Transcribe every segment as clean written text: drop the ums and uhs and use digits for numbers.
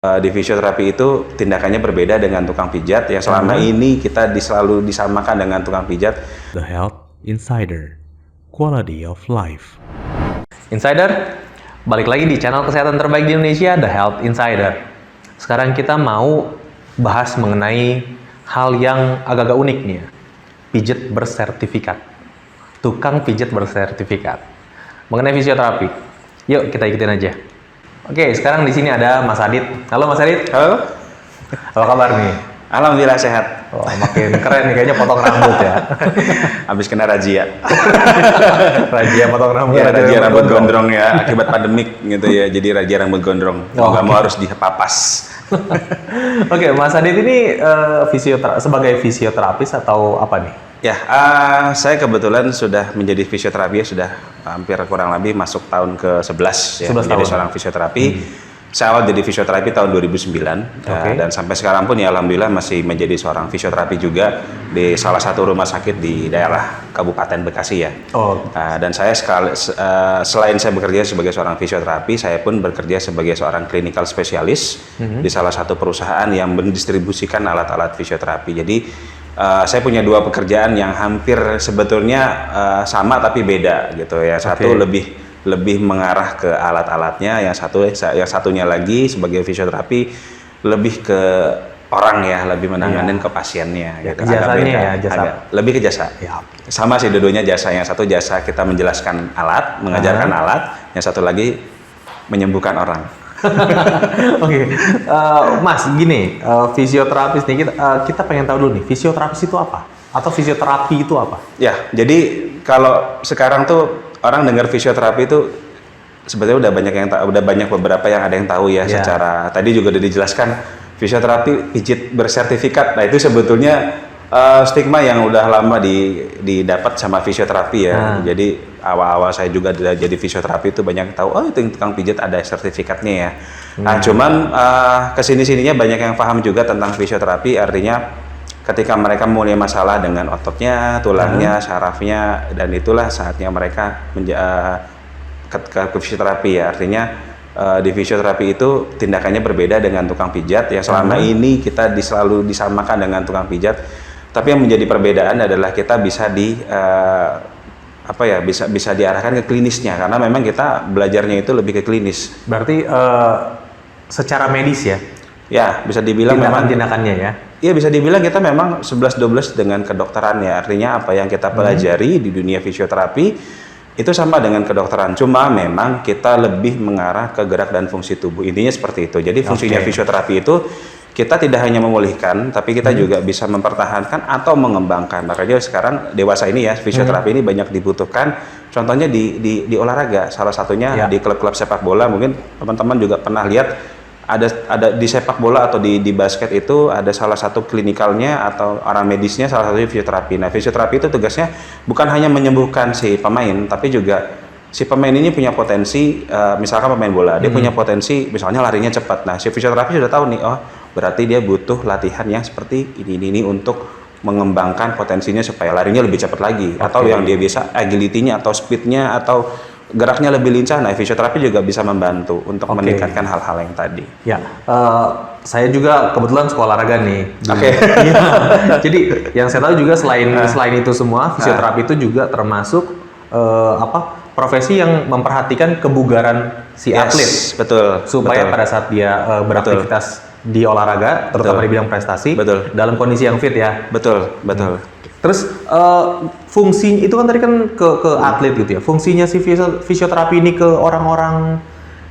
Di fisioterapi itu tindakannya berbeda dengan tukang pijat yang selama ini kita selalu disamakan dengan tukang pijat. The Health Insider, Quality of Life. Insider, balik lagi di channel kesehatan terbaik di Indonesia, The Health Insider. Sekarang kita mau bahas mengenai hal yang agak-agak unik nih ya. Pijat bersertifikat. Tukang pijat bersertifikat. Mengenai fisioterapi. Yuk kita ikutin aja. Oke, sekarang di sini ada Mas Adit. Halo Mas Adit. Halo, Apa kabar nih? alhamdulillah sehat. Oh, makin keren nih kayaknya potong rambut ya. Habis kena razia. Razia potong rambut. Ya, razia rambut gondrong ya akibat pandemik gitu ya. Jadi razia rambut gondrong. Mau nggak mau harus dipapas. Oke, Mas Adit ini sebagai fisioterapis atau apa nih? Ya, saya kebetulan sudah menjadi fisioterapi sudah hampir kurang lebih masuk tahun ke-11 ya, 11 menjadi tahun. seorang fisioterapi. Saya awal jadi fisioterapi tahun 2009 dan sampai sekarang pun ya alhamdulillah masih menjadi seorang fisioterapi juga di salah satu rumah sakit di daerah Kabupaten Bekasi ya. Oh, Dan saya selain saya bekerja sebagai seorang fisioterapi, saya pun bekerja sebagai seorang clinical spesialis di salah satu perusahaan yang mendistribusikan alat-alat fisioterapi. Jadi saya punya dua pekerjaan yang hampir sebetulnya sama tapi beda gitu ya. Satu lebih mengarah ke alat-alatnya, yang satunya lagi sebagai fisioterapi lebih ke orang ya, lebih menanganin ke pasiennya. Ya, gitu. jasanya Agak beda, ya, jasa. lebih ke jasa. ya. Sama sih dua-duanya jasa. Yang satu jasa kita menjelaskan alat, mengajarkan alat. Yang satu lagi menyembuhkan orang. Oke, Mas, gini, fisioterapis nih kita pengen tahu dulu nih, fisioterapis itu apa? Atau fisioterapi itu apa? Ya, jadi kalau sekarang tuh orang dengar fisioterapi itu sebetulnya udah banyak beberapa yang ada yang tahu ya. Secara tadi juga udah dijelaskan fisioterapi pijit bersertifikat. Nah, itu sebetulnya stigma yang udah lama didapat sama fisioterapi ya. Jadi awal-awal saya juga jadi fisioterapi itu banyak yang tahu, oh itu tukang pijat ada sertifikatnya ya. Nah, cuman kesini-sininya banyak yang paham juga tentang fisioterapi, artinya ketika mereka mulai masalah dengan ototnya, tulangnya, sarafnya, dan itulah saatnya mereka ke fisioterapi ya. Artinya di fisioterapi itu tindakannya berbeda dengan tukang pijat yang selama ini kita selalu disamakan dengan tukang pijat. Tapi yang menjadi perbedaan adalah kita bisa bisa diarahkan ke klinisnya, karena memang kita belajarnya itu lebih ke klinis. Berarti secara medis ya? Ya, bisa dibilang memang tindakannya ya? Iya, bisa dibilang kita memang 11-12 dengan kedokteran ya. Artinya apa yang kita pelajari di dunia fisioterapi itu sama dengan kedokteran. Cuma memang kita lebih mengarah ke gerak dan fungsi tubuh. Intinya seperti itu. Jadi fungsinya fisioterapi itu kita tidak hanya memulihkan, tapi kita juga bisa mempertahankan atau mengembangkan. Makanya sekarang dewasa ini ya, fisioterapi ini banyak dibutuhkan. Contohnya di olahraga, salah satunya di klub-klub sepak bola. Mungkin teman-teman juga pernah lihat ada di sepak bola atau di basket itu ada salah satu klinikalnya atau orang medisnya, salah satunya fisioterapi. Nah, fisioterapi itu tugasnya bukan hanya menyembuhkan si pemain, tapi juga si pemain ini punya potensi, misalkan pemain bola, dia punya potensi misalnya larinya cepat. Nah, si fisioterapi sudah tahu nih, oh berarti dia butuh latihan yang seperti ini untuk mengembangkan potensinya supaya larinya lebih cepat lagi. Atau yang dia bisa agility-nya atau speed-nya atau geraknya lebih lincah. Nah, fisioterapi juga bisa membantu untuk meningkatkan hal-hal yang tadi. Ya, saya juga kebetulan sekolah olahraga nih. Iya. Jadi yang saya tahu juga selain itu semua, fisioterapi itu juga termasuk profesi yang memperhatikan kebugaran si atlet. Betul. Supaya pada saat dia beraktivitas di olahraga, terutama di bidang prestasi, dalam kondisi yang fit ya. Betul. Terus fungsi itu kan tadi kan ke atlet gitu ya. Fungsinya si fisioterapi ini ke orang-orang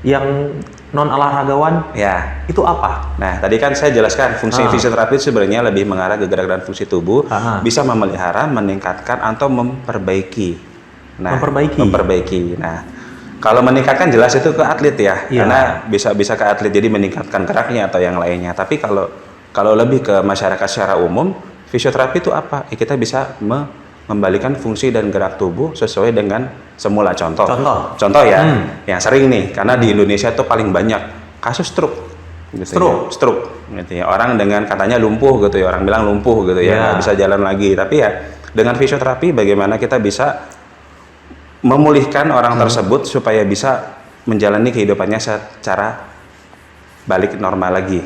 yang non olahragawan ya, itu apa? Nah, tadi kan saya jelaskan fungsi fisioterapi sebenarnya lebih mengarah ke gerak dan fungsi tubuh, bisa memelihara, meningkatkan atau memperbaiki. Nah, memperbaiki. Nah, kalau meningkatkan jelas itu ke atlet ya, karena bisa ke atlet jadi meningkatkan geraknya atau yang lainnya. Tapi kalau lebih ke masyarakat secara umum, fisioterapi itu apa? Kita bisa membalikan fungsi dan gerak tubuh sesuai dengan semula. Contoh ya, yang sering nih, karena di Indonesia itu paling banyak kasus stroke. Stroke gitu ya. Orang dengan katanya lumpuh gitu ya, orang bilang lumpuh gitu ya, nggak bisa jalan lagi. Tapi ya dengan fisioterapi bagaimana kita bisa memulihkan orang tersebut supaya bisa menjalani kehidupannya secara balik normal lagi.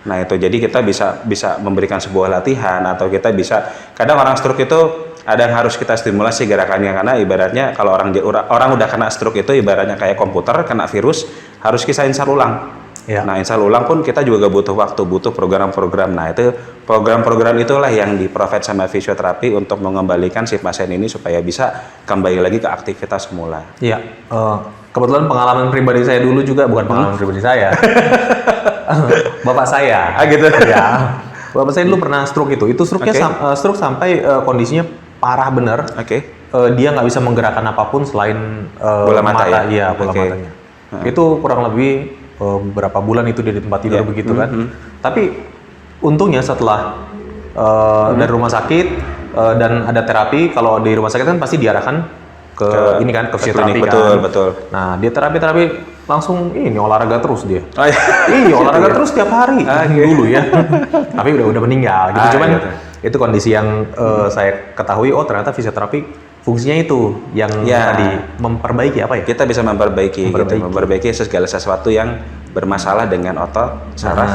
Nah itu jadi kita bisa memberikan sebuah latihan atau kita bisa kadang orang stroke itu ada yang harus kita stimulasi gerakannya karena ibaratnya kalau orang udah kena stroke itu ibaratnya kayak komputer kena virus harus kita install ulang. Ya. Nah install ulang pun kita juga butuh waktu, butuh program-program. Nah itu program-program itulah yang di-provide sama fisioterapi untuk mengembalikan si pasien ini supaya bisa kembali lagi ke aktivitas semula. Iya, kebetulan pengalaman pribadi saya dulu juga bukan pengalaman pribadi saya. Bapak saya. Gitu. Ya. Bapak saya dulu pernah stroke itu. Itu stroke-nya stroke sampai kondisinya parah bener. Oke. Dia nggak bisa menggerakkan apapun selain Bola mata ya? Iya, bola Oke. matanya. Itu kurang lebih berapa bulan itu dia di tempat tidur begitu kan. Tapi untungnya setelah dari rumah sakit dan ada terapi, kalau di rumah sakit kan pasti diarahkan ke ini kan ke fisioterapi klinik, kan. betul. Nah, dia terapi langsung ini olahraga terus dia. Oh, iya. Iya, olahraga terus tiap hari dulu ya. Tapi udah meninggal gitu. Cuman gitu. itu kondisi yang saya ketahui, oh ternyata fisioterapi fungsinya itu yang Ya. tadi memperbaiki apa ya? Kita bisa memperbaiki segala sesuatu yang bermasalah dengan otot, saraf,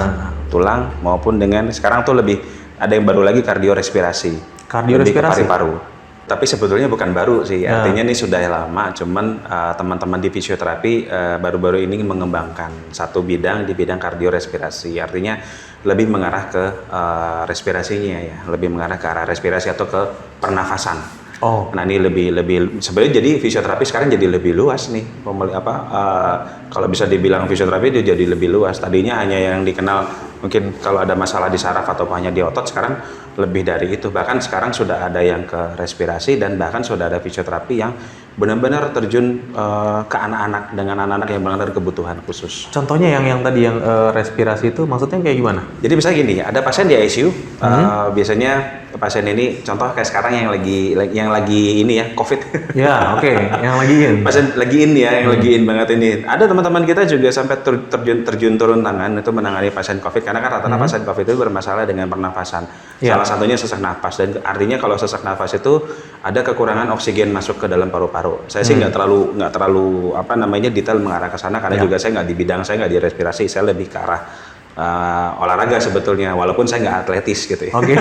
tulang maupun dengan sekarang tuh lebih ada yang baru lagi kardiorespirasi. Kardiorespirasi? Lebih ke paru-paru. Tapi sebetulnya bukan baru sih, artinya ini sudah lama, cuman teman-teman di fisioterapi baru-baru ini mengembangkan satu bidang di bidang kardiorespirasi, artinya lebih mengarah ke respirasinya ya, lebih mengarah ke arah respirasi atau ke pernafasan. Oh. Nah ini lebih sebenarnya jadi fisioterapi sekarang jadi lebih luas nih, kalau bisa dibilang fisioterapi dia jadi lebih luas. Tadinya hanya yang dikenal mungkin kalau ada masalah di saraf atau hanya di otot, sekarang lebih dari itu. Bahkan sekarang sudah ada yang ke respirasi dan bahkan sudah ada fisioterapi yang benar-benar terjun ke anak-anak dengan anak-anak yang benar-benar kebutuhan khusus. Contohnya yang tadi yang respirasi itu maksudnya kayak gimana? Jadi misalnya gini ya, ada pasien di ICU, biasanya pasien ini contoh kayak sekarang yang lagi ini ya COVID. Ya, oke, yang lagi in. Pasien lagi in ya, yang lagi in banget ini. Ada teman-teman kita juga sampai terjun turun tangan itu menangani pasien COVID karena kan rata-rata pasien COVID itu bermasalah dengan pernafasan. Ya. Salah satunya sesak nafas dan artinya kalau sesak nafas itu ada kekurangan oksigen masuk ke dalam paru-paru. Saya sih nggak terlalu detail mengarah ke sana karena juga saya nggak di bidang, saya nggak di respirasi, saya lebih ke arah olahraga sebetulnya, walaupun saya nggak atletis gitu ya. Oke.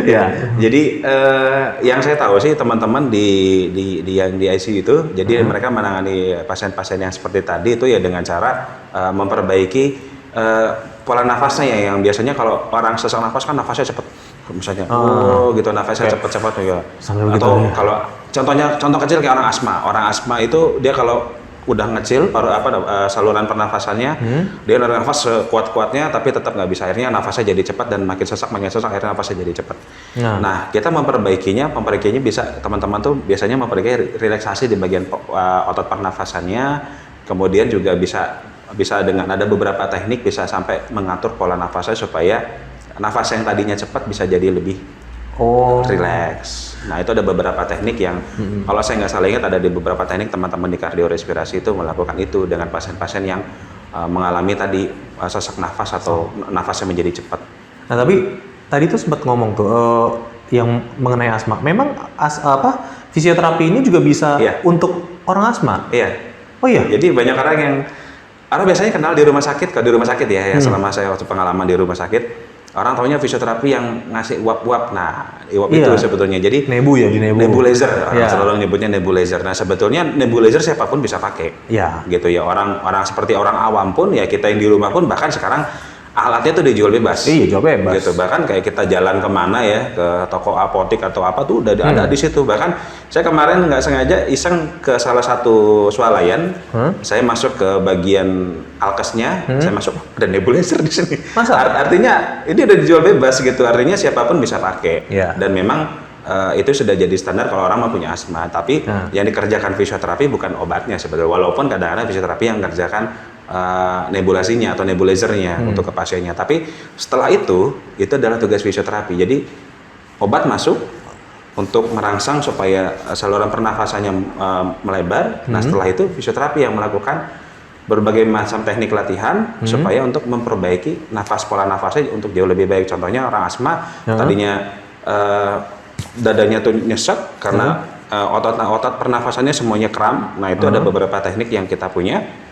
Ya. Jadi yang saya tahu sih teman-teman di ICU itu, jadi mereka menangani pasien-pasien yang seperti tadi itu ya dengan cara memperbaiki pola nafasnya ya, yang biasanya kalau orang sesak nafas kan nafasnya cepat, misalnya gitu nafasnya cepat-cepat ya. Sambil Atau gitu ya. kalau contoh kecil kayak orang asma itu dia kalau udah ngecil saluran pernafasannya dia narik nafas sekuat-kuatnya tapi tetap nggak bisa, akhirnya nafasnya jadi cepat dan makin sesak akhirnya nafasnya jadi cepat. Nah kita memperbaikinya bisa teman-teman tuh biasanya memperbaiki relaksasi di bagian otot pernafasannya, kemudian juga bisa dengan ada beberapa teknik bisa sampai mengatur pola nafasnya supaya nafas yang tadinya cepat bisa jadi lebih relax. Nah itu ada beberapa teknik yang kalau saya nggak salah ingat ada di beberapa teknik teman-teman di kardiorespirasi itu melakukan itu dengan pasien-pasien yang mengalami tadi sesak nafas atau nafasnya menjadi cepat. Nah tapi tadi tuh sempat ngomong tuh yang mengenai asma. Memang fisioterapi ini juga bisa untuk orang asma? Iya. Oh iya? Jadi banyak orang biasanya kenal di rumah sakit, kalau di rumah sakit ya, selama saya waktu pengalaman di rumah sakit, orang taunya fisioterapi yang ngasih uap-uap. Nah, uap itu sebetulnya. Jadi nebulizer. Orang selalu nyebutnya nebulizer. Nah, sebetulnya nebulizer siapapun bisa pakai. Iya. Gitu ya. Orang seperti orang awam pun ya, kita yang di rumah pun bahkan sekarang alatnya tuh dijual bebas. Iya, jual bebas. Gitu. Bahkan kayak kita jalan kemana ya, ke toko apotik atau apa tuh udah ada di situ. Bahkan saya kemarin nggak sengaja iseng ke salah satu swalayan, saya masuk ke bagian alkesnya, saya masuk ada nebulizer di sini. Masa? Artinya ini udah dijual bebas gitu. Artinya siapapun bisa pakai. Iya. Dan memang itu sudah jadi standar kalau orang mau punya asma. Tapi yang dikerjakan fisioterapi bukan obatnya sebetulnya. Walaupun kadang-kadang fisioterapi yang mengerjakan nebulasinya atau nebulizernya untuk ke pasiennya. Tapi setelah itu adalah tugas fisioterapi. Jadi obat masuk untuk merangsang supaya saluran pernafasannya melebar. Nah setelah itu fisioterapi yang melakukan berbagai macam teknik latihan supaya untuk memperbaiki pola nafasnya untuk jauh lebih baik. Contohnya orang asma tadinya dadanya tuh nyesek karena otot pernafasannya semuanya kram. Nah itu ada beberapa teknik yang kita punya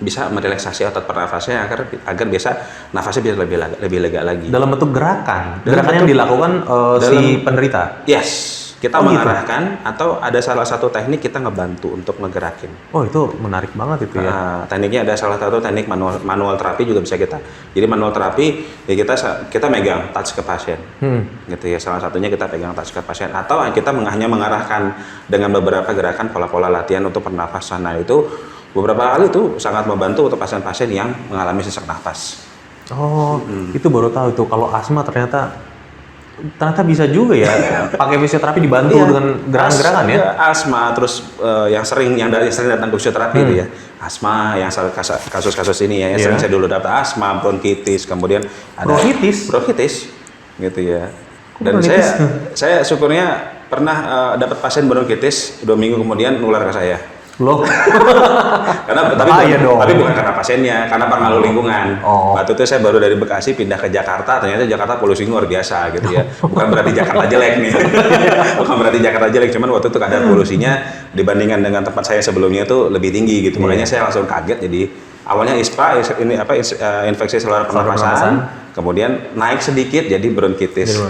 bisa merelaksasi otot pernafasannya agar bisa nafasnya bisa lebih lega lagi. Dalam bentuk gerakan yang dilakukan si penderita. Yes, kita Oh, gitu? mengarahkan atau ada salah satu teknik kita ngebantu untuk ngegerakin. Oh, itu menarik banget itu ya. Nah, tekniknya ada salah satu teknik manual terapi juga bisa kita. Jadi manual terapi ya kita megang touch ke pasien. Gitu ya. Salah satunya kita pegang touch ke pasien atau kita hanya mengarahkan dengan beberapa gerakan pola-pola latihan untuk pernafasan. Nah, itu beberapa kali itu sangat membantu untuk pasien-pasien yang mengalami sesak nafas. Oh, itu baru tahu itu kalau asma ternyata bisa juga ya pakai fisioterapi dibantu Iya. dengan gerakan-gerakan ya. Asma terus yang sering datang ke fisioterapi itu ya. Asma yang kasus-kasus ini ya, yang Iya. sering saya dulu dapat asma, bronkitis, kemudian ada bronkitis gitu ya. Dan bronkitis? saya syukurnya pernah dapat pasien bronkitis 2 minggu kemudian nular ke saya. Loh, Karena bahaya dong. tapi bukan karena pasiennya, karena pengaruh lingkungan. Oh. Waktu itu saya baru dari Bekasi pindah ke Jakarta, ternyata Jakarta polusinya luar biasa gitu ya. Bukan berarti Jakarta jelek nih. Bukan berarti Jakarta jelek, cuman waktu itu kadar polusinya dibandingkan dengan tempat saya sebelumnya itu lebih tinggi gitu. Makanya saya langsung kaget, jadi awalnya ISPA infeksi saluran pernafasan, kemudian naik sedikit jadi bronkitis.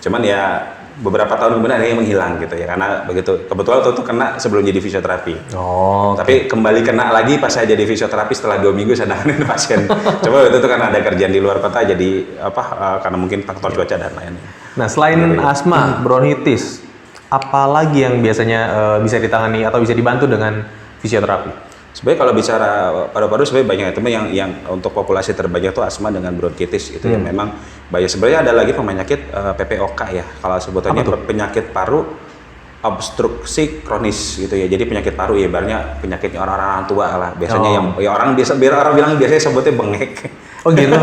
Cuman ya beberapa tahun kemudian akhirnya menghilang gitu ya, karena begitu kebetulan waktu itu kena sebelum jadi fisioterapi. Oh, Tapi kembali kena lagi pas saya jadi fisioterapi setelah 2 minggu saya nanganin pasien. Coba waktu itu kan ada kerjaan di luar kota, jadi karena mungkin faktor cuaca dan lainnya. nah selain asma, bronkitis, apa lagi yang biasanya bisa ditangani atau bisa dibantu dengan fisioterapi? Sebenarnya kalau bicara paru-paru sebenarnya banyak teman yang untuk populasi terbanyak itu asma dengan bronkitis itu ya memang banyak. Sebenarnya ada lagi penyakit PPOK ya, kalau sebutannya penyakit paru obstruksi kronis gitu ya. Jadi penyakit paru ya ibaratnya penyakitnya orang-orang tua lah biasanya yang ya orang bilang biasanya sebutnya bengek. Oh gitu.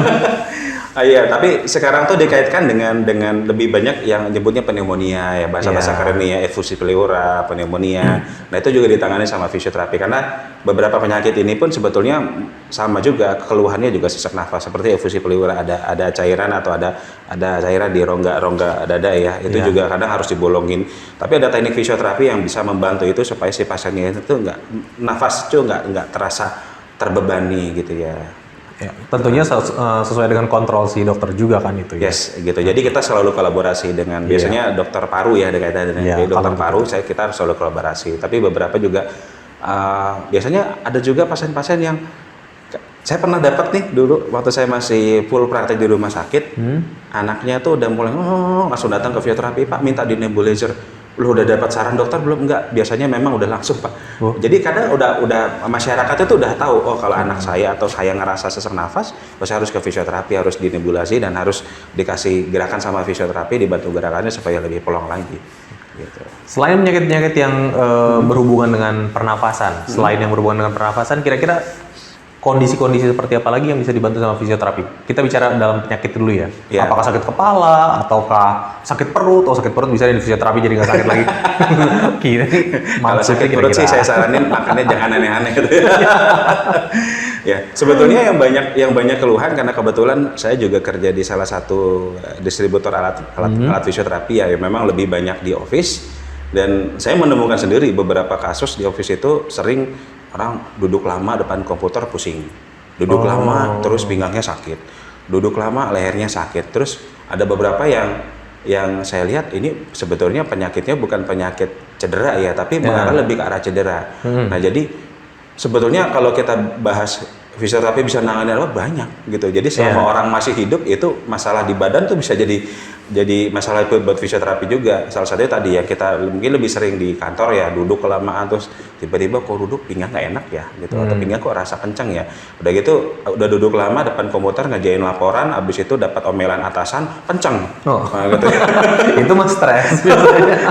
Iya, tapi sekarang tuh dikaitkan dengan lebih banyak yang nyebutnya pneumonia ya, bahasa-bahasa kerennya ya, efusi pleura, pneumonia. Nah, itu juga ditangani sama fisioterapi karena beberapa penyakit ini pun sebetulnya sama juga keluhannya juga sesak nafas seperti efusi pleura, ada cairan atau ada cairan di rongga dada ya. Itu juga kadang harus dibolongin. Tapi ada teknik fisioterapi yang bisa membantu itu supaya si pasiennya itu nafas itu nggak terasa terbebani gitu ya. Ya, tentunya sesuai dengan kontrol si dokter juga kan itu ya. Yes, gitu. Jadi kita selalu kolaborasi dengan biasanya dokter paru ya dengan dokter paru. Kita selalu kolaborasi. Tapi beberapa juga biasanya ada juga pasien-pasien yang saya pernah dapat nih dulu waktu saya masih full praktek di rumah sakit, anaknya tuh udah mulai langsung datang ke fisioterapi, Pak minta di nebulizer. Lu udah dapat saran dokter belum? Enggak, biasanya memang udah langsung Pak. Jadi kadang udah masyarakatnya tuh udah tahu, oh kalau anak saya atau saya ngerasa sesak nafas, saya harus ke fisioterapi, harus dinebulasi dan harus dikasih gerakan sama fisioterapi, dibantu gerakannya supaya lebih pelong lagi. Gitu. Selain penyakit-penyakit yang berhubungan dengan pernafasan, selain yang berhubungan dengan pernafasan, kira-kira kondisi-kondisi seperti apa lagi yang bisa dibantu sama fisioterapi? Kita bicara dalam penyakit dulu ya. Ya. Apakah sakit kepala, ataukah sakit perut? Oh sakit perut bisa di fisioterapi jadi nggak sakit lagi. Kalau sakit perut sih saya saranin makannya jangan aneh-aneh. Ya, sebetulnya yang banyak keluhan karena kebetulan saya juga kerja di salah satu distributor alat fisioterapi ya, yang memang lebih banyak di office dan saya menemukan sendiri beberapa kasus di office itu sering orang duduk lama depan komputer pusing, duduk lama terus pinggangnya sakit, duduk lama lehernya sakit, terus ada beberapa yang saya lihat ini sebetulnya penyakitnya bukan penyakit cedera ya, tapi mengarah lebih ke arah cedera. Nah jadi sebetulnya kalau kita bahas fisioterapi bisa nangani apa banyak gitu. Jadi selama orang masih hidup itu masalah di badan tuh bisa jadi masalah buat fisioterapi juga. Salah satunya tadi ya kita mungkin lebih sering di kantor ya duduk kelamaan terus tiba-tiba kok duduk pinggang nggak enak ya gitu atau pinggang kok rasa kencang ya. Udah gitu udah duduk lama depan komputer ngerjain laporan, abis itu dapat omelan atasan kencang. Nah, gitu. Itu mah stres.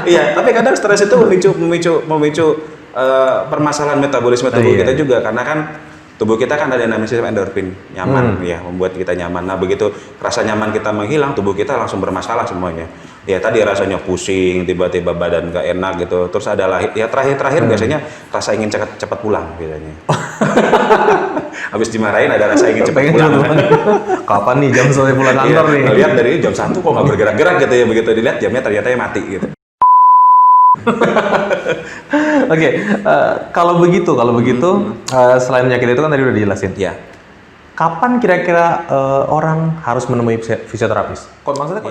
Iya, tapi kadang stres itu memicu permasalahan metabolisme tubuh kita juga karena kan tubuh kita kan ada namanya sistem endorfin, nyaman ya, membuat kita nyaman. Nah, begitu rasa nyaman kita menghilang, tubuh kita langsung bermasalah semuanya. Ya tadi rasanya pusing, tiba-tiba badan gak enak gitu. Terus ada ya terakhir biasanya rasa ingin cepat pulang biasanya. Habis dimarahin ada rasa ingin cepat pulang. Kapan nih jam selesai pulang kantor nih? Lihat dari jam 1 kok nggak bergerak-gerak gitu ya, begitu dilihat jamnya ternyata mati gitu. Oke, kalau begitu, selain penyakit itu kan tadi udah dijelasin. Ya. Kapan kira-kira orang harus menemui fisioterapis? Kok maksudnya?